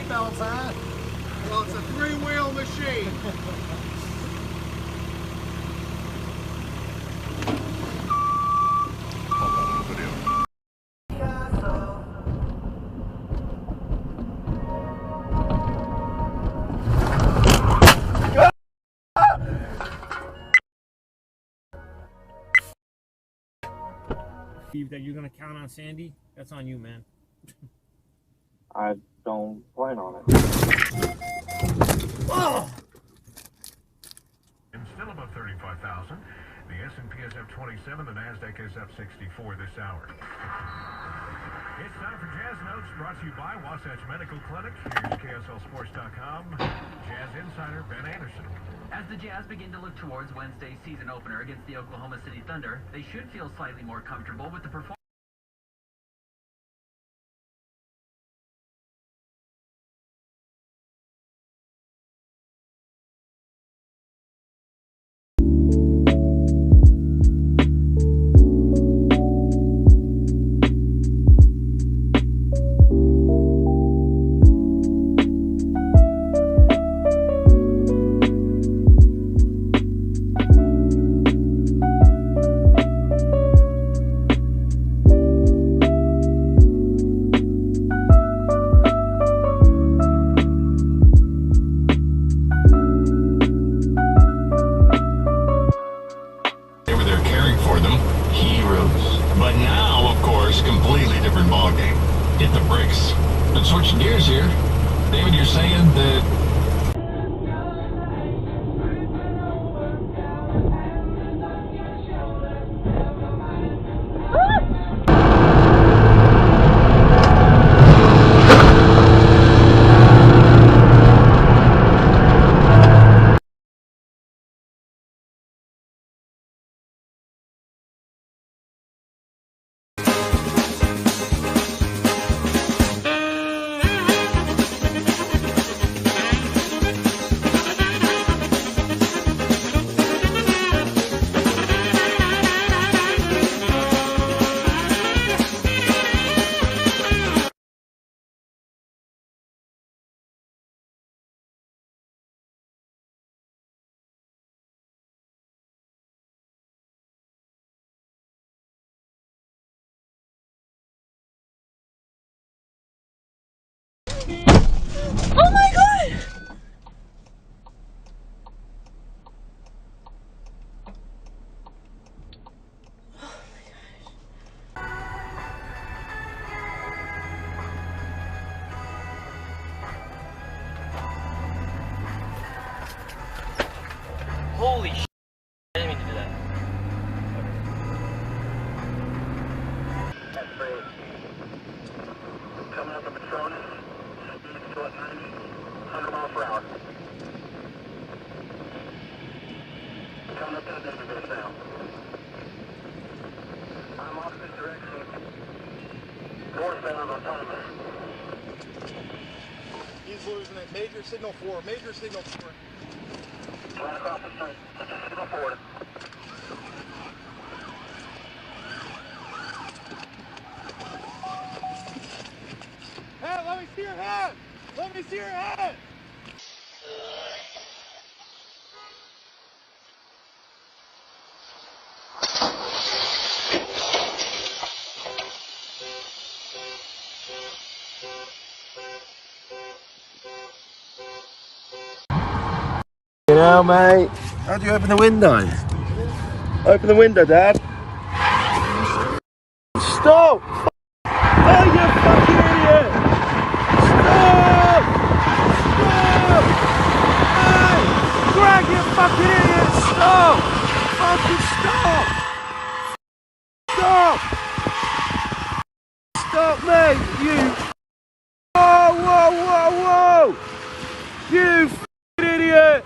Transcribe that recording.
seatbelts, huh? Well, it's a three-wheel machine. That you're gonna count on Sandy, that's on you, man. I don't plan on it. Oh! And still above 35,000. The S&P is up 27. The NASDAQ is up 64 this hour. It's time for Jazz Notes, brought to you by Wasatch Medical Clinic. Here's KSLSports.com. Jazz insider Ben Anderson. As the Jazz begin to look towards Wednesday's season opener against the Oklahoma City Thunder, they should feel slightly more comfortable with the performance. But now, of course, completely different ballgame. Hit the bricks. But switching gears here, David, you're saying that Oh my god! Holy sh! I didn't mean to do that. That's great. Coming up in Patronus, speed to 90, 100 miles per hour. Coming up to the database now. I'm opposite direction. Northbound autonomous. He's losing it. Major signal 4. Major signal 4. Right across the street. Signal forward. Hey, let me see your head! Let me see your head! You know, mate. How'd you open the window? Open the window, Dad. Stop! Oh, you fucking idiot! Stop! Stop! Hey! Greg, you fucking idiot! Stop! Fucking stop! Stop! Stop, mate! You! Whoa, whoa, whoa, whoa! You fucking idiot!